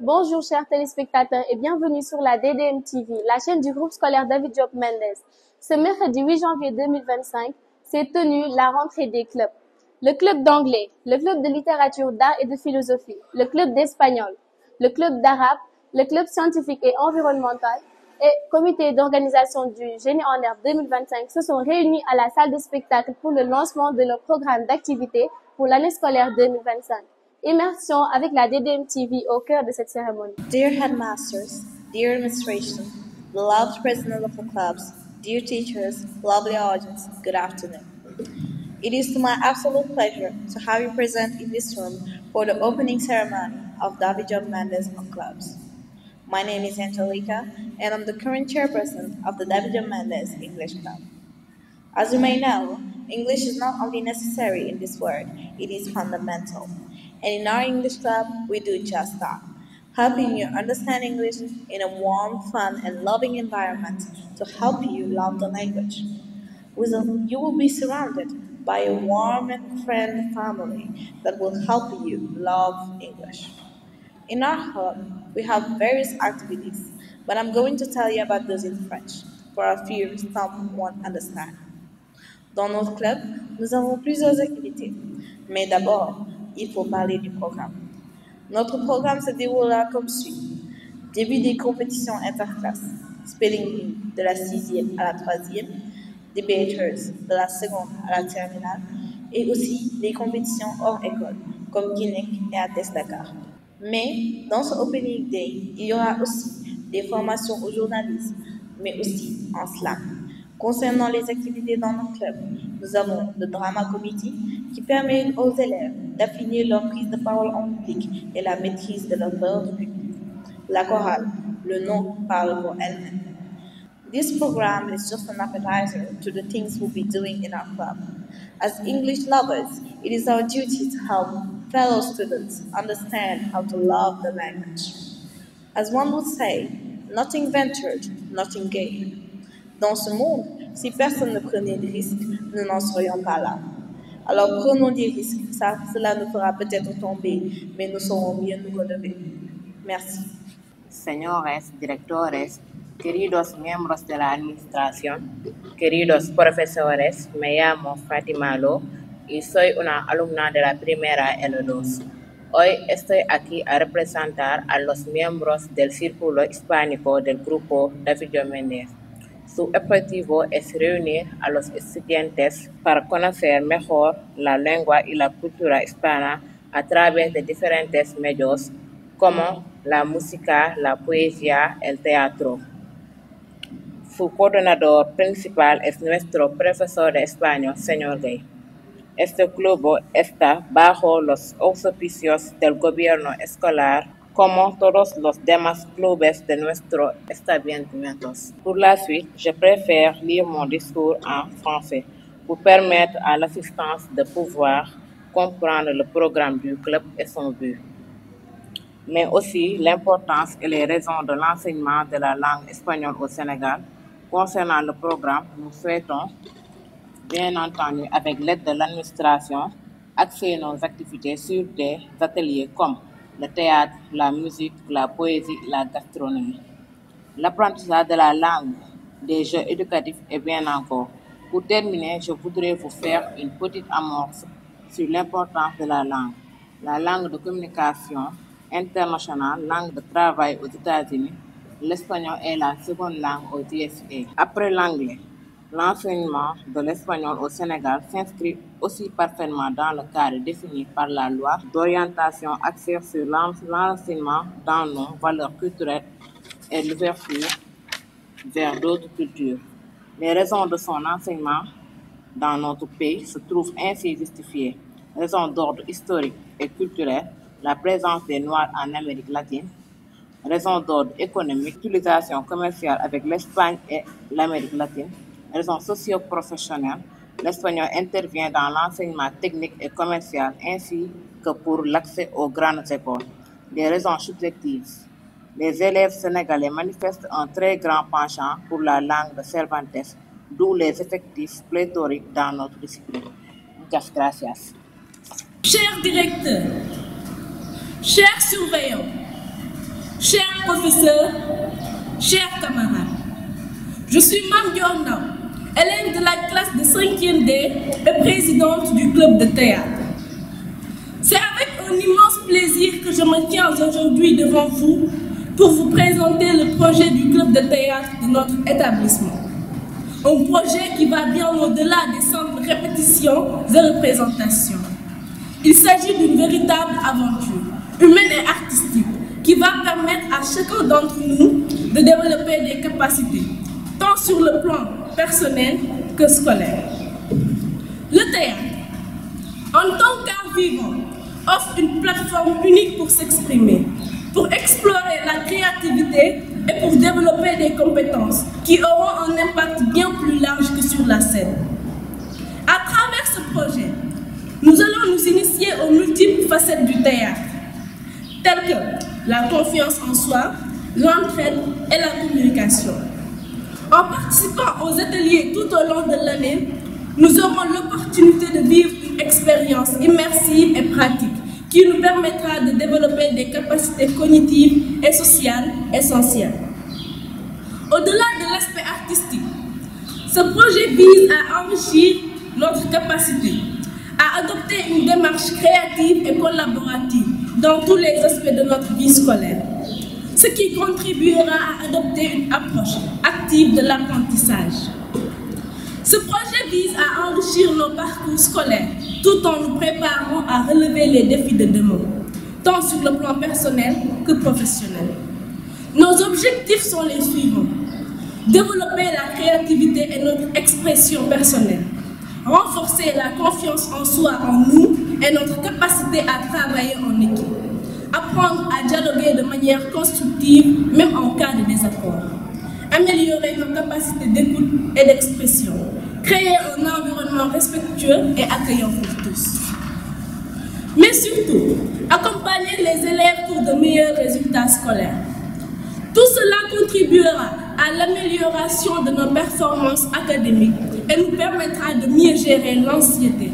Bonjour chers téléspectateurs et bienvenue sur la DDM TV, la chaîne du groupe scolaire David Diop Mendes. Ce mercredi 8 janvier 2025 s'est tenue la rentrée des clubs. Le club d'anglais, le club de littérature, d'art et de philosophie, le club d'espagnol, le club d'arabe, le club scientifique et environnemental et comité d'organisation du Génie en Herbe 2025 se sont réunis à la salle de spectacle pour le lancement de leur programme d'activité pour l'année scolaire 2025. Immersion avec la DDM TV au cœur de cette cérémonie. Dear headmasters, dear administration, beloved president of the clubs, dear teachers, lovely audience, good afternoon. It is to my absolute pleasure to have you present in this room for the opening ceremony of David Job Mendes on Clubs. My name is Angelica, and I'm the current chairperson of the David Job Mendes English Club. As you may know, English is not only necessary in this world, it is fundamental. And in our English club, we do just that, helping you understand English in a warm, fun, and loving environment to help you love the language. You will be surrounded by a warm and friendly family that will help you love English. In our club, we have various activities, but I'm going to tell you about those in French, for a few some won't understand. Dans notre club, nous avons plusieurs activités. Mais d'abord, il faut parler du programme. Notre programme se déroulera comme suit. Début des compétitions interclasses, spelling bee de la 6e à la 3e, debaters de la 2e à la terminale, et aussi des compétitions hors école, comme Guinec et Athès Dakar. Mais dans ce Opening Day, il y aura aussi des formations au journalisme, mais aussi en slam. Concernant les activités dans notre club, nous avons le Drama Committee qui permet aux élèves d'affiner leur prise de parole en public et la maîtrise de leur peur du public. La chorale, le nom parle pour elle-même. This program is just an appetizer to the things we'll be doing in our club. As English lovers, it is our duty to help fellow students understand how to love the language. As one would say, nothing ventured, nothing gained. Dans ce monde, si personne ne prenait de risques, nous n'en serions pas là. Alors prenons des risques, cela nous fera peut-être tomber, mais nous saurons mieux nous relever. Merci. Señores directores, queridos miembros de la administración, queridos profesores, me llamo Fatima Lo y soy una alumna de la primera L2. Hoy estoy aquí a representar a los miembros del Círculo Hispánico del Grupo David Job Mendes. Su objetivo es reunir a los estudiantes para conocer mejor la lengua y la cultura hispana a través de diferentes medios como la música, la poesía, el teatro. Su coordinador principal es nuestro profesor de español, señor Gay. Este club está bajo los auspicios del gobierno escolar, como todos los demás clubes de nuestro establecimiento. Pour la suite, je préfère lire mon discours en français pour permettre à l'assistance de pouvoir comprendre le programme du club et son but, mais aussi l'importance et les raisons de l'enseignement de la langue espagnole au Sénégal. Concernant le programme, nous souhaitons, bien entendu avec l'aide de l'administration, axer nos activités sur des ateliers comme le théâtre, la musique, la poésie, la gastronomie. L'apprentissage de la langue, des jeux éducatifs et bien encore. Pour terminer, je voudrais vous faire une petite amorce sur l'importance de la langue de communication internationale, langue de travail aux États-Unis. L'espagnol est la seconde langue aux USA. Après l'anglais, l'enseignement de l'espagnol au Sénégal s'inscrit aussi parfaitement dans le cadre défini par la loi d'orientation axée sur l'enseignement dans nos valeurs culturelles et l'ouverture vers d'autres cultures. Les raisons de son enseignement dans notre pays se trouvent ainsi justifiées. Raisons d'ordre historique et culturel, la présence des Noirs en Amérique latine. Raisons d'ordre économique, utilisation commerciale avec l'Espagne et l'Amérique latine. Raisons socio-professionnelles, l'espagnol intervient dans l'enseignement technique et commercial ainsi que pour l'accès aux grandes écoles. Des raisons subjectives. Les élèves sénégalais manifestent un très grand penchant pour la langue de Cervantes, d'où les effectifs pléthoriques dans notre discipline. Muchas gracias. Chers directeurs, chers surveillants, chers professeurs, chers camarades. Je suis Mam Diorna, élève de la classe de 5e D et présidente du club de théâtre. C'est avec un immense plaisir que je me tiens aujourd'hui devant vous pour vous présenter le projet du club de théâtre de notre établissement. Un projet qui va bien au-delà des simples répétitions et représentations. Il s'agit d'une véritable aventure, humaine et artistique, qui va permettre à chacun d'entre nous de développer des capacités, tant sur le plan personnel que scolaire. Le théâtre, en tant qu'art vivant, offre une plateforme unique pour s'exprimer, pour explorer la créativité et pour développer des compétences qui auront un impact bien plus large que sur la scène. À travers ce projet, nous allons nous initier aux multiples facettes du théâtre, telles que la confiance en soi, l'entraide et la communication. En participant aux ateliers tout au long de l'année, nous aurons l'opportunité de vivre une expérience immersive et pratique qui nous permettra de développer des capacités cognitives et sociales essentielles. Au-delà de l'aspect artistique, ce projet vise à enrichir notre capacité à adopter une démarche créative et collaborative dans tous les aspects de notre vie scolaire, ce qui contribuera à adopter une approche active de l'apprentissage. Ce projet vise à enrichir nos parcours scolaires tout en nous préparant à relever les défis de demain, tant sur le plan personnel que professionnel. Nos objectifs sont les suivants: développer la créativité et notre expression personnelle, renforcer la confiance en soi, en nous et notre capacité à travailler en équipe, apprendre à dialoguer de manière constructive, même en cas de désaccord, améliorer nos capacités d'écoute et d'expression, créer un environnement respectueux et accueillant pour tous. Mais surtout, accompagner les élèves pour de meilleurs résultats scolaires. Tout cela contribuera à l'amélioration de nos performances académiques et nous permettra de mieux gérer l'anxiété,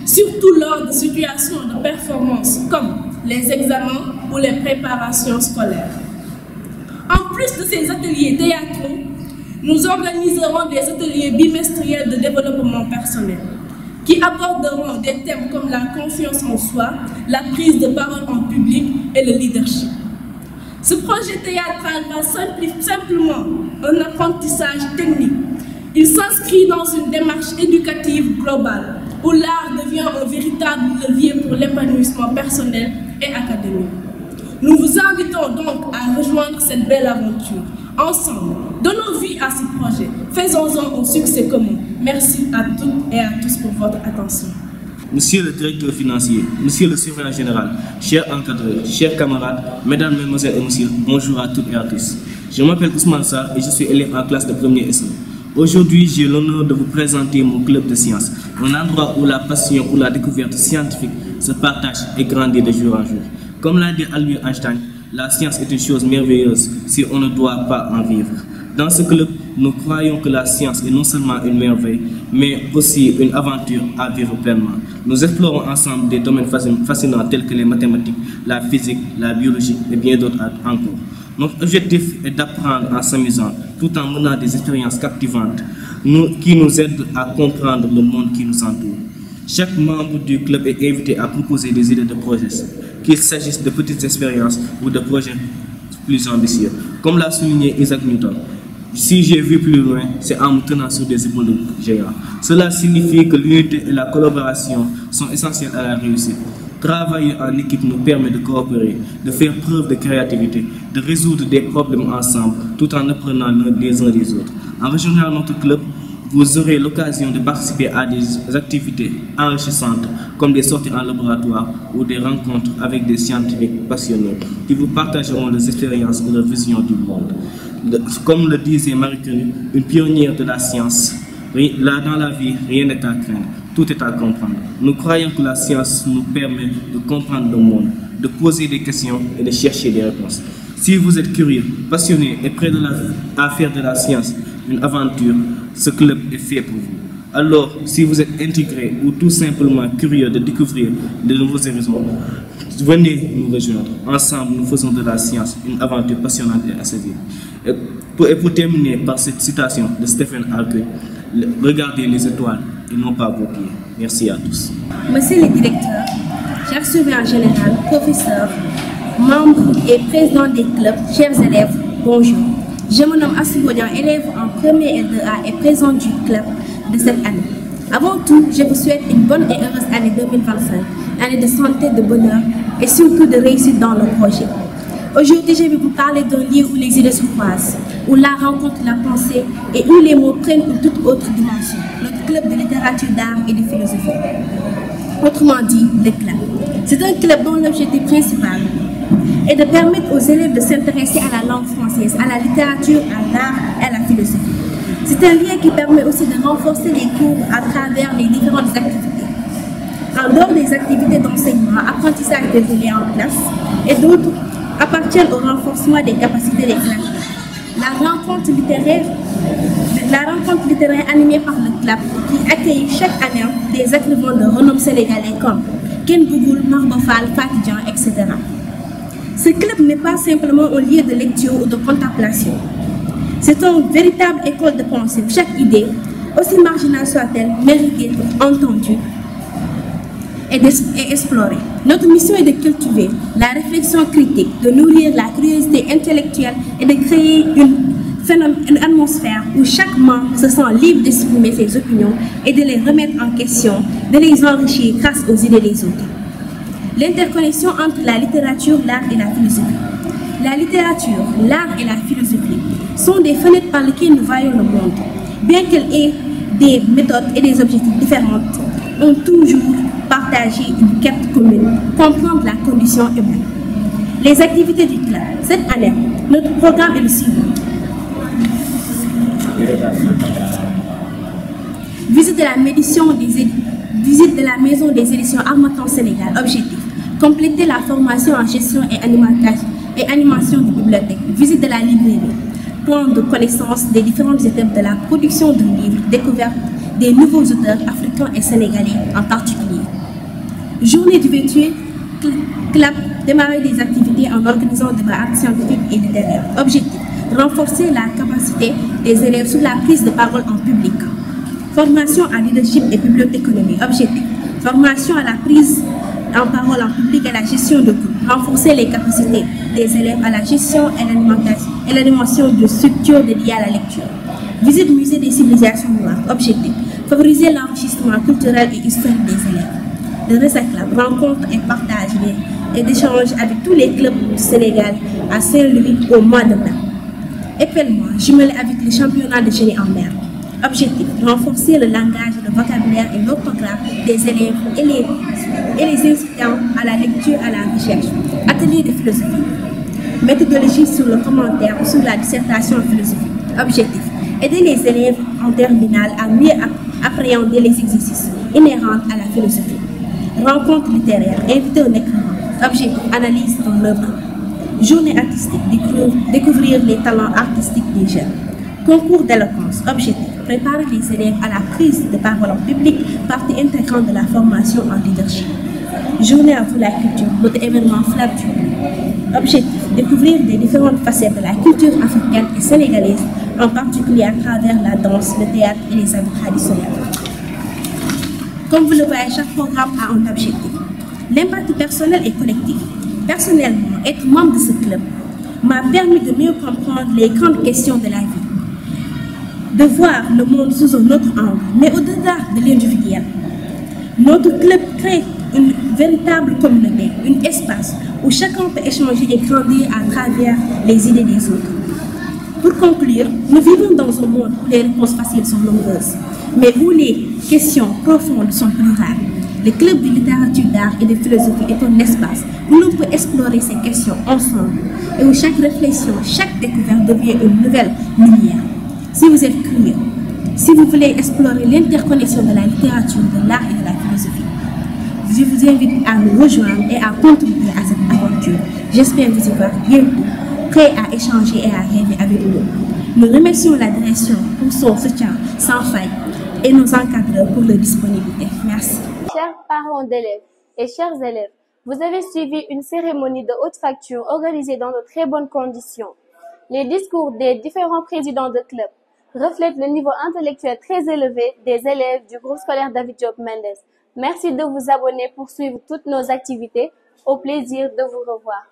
surtout lors de situations de performance comme les examens ou les préparations scolaires. En plus de ces ateliers théâtraux, nous organiserons des ateliers bimestriels de développement personnel qui aborderont des thèmes comme la confiance en soi, la prise de parole en public et le leadership. Ce projet théâtral va simplement un apprentissage technique. Il s'inscrit dans une démarche éducative globale où l'art devient un véritable levier pour l'épanouissement personnel et académique. Nous vous invitons donc à rejoindre cette belle aventure. Ensemble, donnons vie à ce projet. Faisons-en un succès commun. Merci à toutes et à tous pour votre attention. Monsieur le directeur financier, monsieur le surveillant général, chers encadreurs, chers camarades, mesdames, mesdemoiselles et messieurs, bonjour à toutes et à tous. Je m'appelle Ousmane Sarr et je suis élève en classe de première SE. Aujourd'hui, j'ai l'honneur de vous présenter mon club de sciences, un endroit où la passion pour la découverte scientifique se partage et grandit de jour en jour. Comme l'a dit Albert Einstein, la science est une chose merveilleuse si on ne doit pas en vivre. Dans ce club, nous croyons que la science est non seulement une merveille, mais aussi une aventure à vivre pleinement. Nous explorons ensemble des domaines fascinants tels que les mathématiques, la physique, la biologie et bien d'autres encore. Notre objectif est d'apprendre en s'amusant, tout en menant des expériences captivantes qui nous aident à comprendre le monde qui nous entoure. Chaque membre du club est invité à proposer des idées de projets, qu'il s'agisse de petites expériences ou de projets plus ambitieux. Comme l'a souligné Isaac Newton, si j'ai vu plus loin, c'est en me tenant sur des épaules de géants. Cela signifie que l'unité et la collaboration sont essentielles à la réussite. Travailler en équipe nous permet de coopérer, de faire preuve de créativité, de résoudre des problèmes ensemble, tout en apprenant les uns des autres. En rejoignant notre club, vous aurez l'occasion de participer à des activités enrichissantes, comme des sorties en laboratoire ou des rencontres avec des scientifiques passionnés qui vous partageront leurs expériences et leur vision du monde. Comme le disait Marie Curie, une pionnière de la science, là dans la vie, rien n'est à craindre, tout est à comprendre. Nous croyons que la science nous permet de comprendre le monde, de poser des questions et de chercher des réponses. Si vous êtes curieux, passionné et prêt à faire de la science une aventure, ce club est fait pour vous. Alors, si vous êtes intégré ou tout simplement curieux de découvrir de nouveaux horizons, venez nous rejoindre. Ensemble, nous faisons de la science une aventure passionnante et à saisir. Et pour terminer par cette citation de Stephen Hawking, regardez les étoiles et non pas vos pieds. Merci à tous. Monsieur le directeur, chers surveillants général, professeurs, membres et présidents des clubs, chers élèves, bonjour. Je me nomme Asubodian, élève en première L2A et président du club de cette année. Avant tout, je vous souhaite une bonne et heureuse année 2025, année de santé, de bonheur et surtout de réussite dans nos projets. Aujourd'hui, je vais vous parler d'un lieu où les idées se croisent, où la rencontre, la pensée et où les mots prennent une toute autre dimension. Notre club de littérature, d'art et de philosophie. Autrement dit, le club. C'est un club dont l'objectif principal est de permettre aux élèves de s'intéresser à la langue française, à la littérature, à l'art et à la philosophie. C'est un lien qui permet aussi de renforcer les cours à travers les différentes activités. En dehors des activités d'enseignement, apprentissage des élèves en classe et d'autres appartiennent au renforcement des capacités des classes. La rencontre littéraire animée par le club qui accueille chaque année des écrivains de renom sénégalais comme Ken Bougoul, Marbo Fall, Fatou Dian, etc. Ce club n'est pas simplement un lieu de lecture ou de contemplation. C'est une véritable école de pensée où chaque idée, aussi marginale soit-elle, mérite d'être entendue et explorée. Notre mission est de cultiver la réflexion critique, de nourrir la curiosité intellectuelle et de créer une atmosphère où chaque membre se sent libre d'exprimer ses opinions et de les remettre en question, de les enrichir grâce aux idées des autres. L'interconnexion entre la littérature, l'art et la philosophie. La littérature, l'art et la philosophie sont des fenêtres par lesquelles nous voyons le monde. Bien qu'elles aient des méthodes et des objectifs différents, ont toujours partagé une quête commune, comprendre la condition humaine. Les activités du club. Cette année, notre programme est le suivant. Visite de la maison des éditions Harmattan Sénégal. Objectif. Compléter la formation en gestion et animation de bibliothèque. Visite de la librairie. Prendre connaissance des différentes étapes de la production de livres, découverte des nouveaux auteurs africains et sénégalais en particulier. Journée du 28 club, démarrer des activités en organisant des débats scientifiques et littéraires. Objectif. Renforcer la capacité des élèves sur la prise de parole en public. Formation en leadership et bibliothéconomie. Objectif. Formation à la prise en parole en public et à la gestion de groupe. Renforcer les capacités des élèves à la gestion et l'animation de structures dédiées à la lecture. Visite musée des civilisations noires. Objectif. Favoriser l'enrichissement culturel et historique des élèves. Le recyclage, rencontre et partage et d'échanges avec tous les clubs du Sénégal à Saint-Louis au mois de mai. Événement jumelé avec les championnats de génie en mer. Objectif, renforcer le langage, le vocabulaire et l'orthographe des élèves et les incitant à la lecture, à la recherche. Atelier de philosophie. Méthodologie sur le commentaire ou sur la dissertation philosophique. Objectif, aider les élèves en terminale à mieux appréhender les exercices inhérents à la philosophie. Rencontre littéraire, inviter un écrivain. Objectif, analyse ton œuvre. Journée artistique, découvrir les talents artistiques des jeunes. Concours d'éloquence. Objectif, préparer les élèves à la prise de parole en public, partie intégrante de la formation en leadership. Journée à vous la culture, notre événement flagship. Objectif, découvrir les différentes facettes de la culture africaine et sénégalaise, en particulier à travers la danse, le théâtre et les habits traditionnels. Comme vous le voyez, chaque programme a un objectif. L'impact personnel et collectif. Personnellement, être membre de ce club m'a permis de mieux comprendre les grandes questions de la vie, de voir le monde sous un autre angle, mais au-delà de l'individuel. Notre club crée une véritable communauté, un espace où chacun peut échanger et grandir à travers les idées des autres. Pour conclure, nous vivons dans un monde où les réponses faciles sont nombreuses, mais où les questions profondes sont plus rares. Le club de littérature, d'art et de philosophie est un espace où l'on peut explorer ces questions ensemble et où chaque réflexion, chaque découverte devient une nouvelle lumière. Si vous êtes curieux, si vous voulez explorer l'interconnexion de la littérature, de l'art et de la philosophie, je vous invite à nous rejoindre et à contribuer à cette aventure. J'espère vous y voir bientôt, prêts à échanger et à rêver avec nous. Nous remercions la direction pour son soutien sans faille et nos encadreurs pour leur disponibilité. Merci. Chers parents d'élèves et chers élèves, vous avez suivi une cérémonie de haute facture organisée dans de très bonnes conditions. Les discours des différents présidents de club reflètent le niveau intellectuel très élevé des élèves du groupe scolaire David Diop Mendes. Merci de vous abonner pour suivre toutes nos activités. Au plaisir de vous revoir.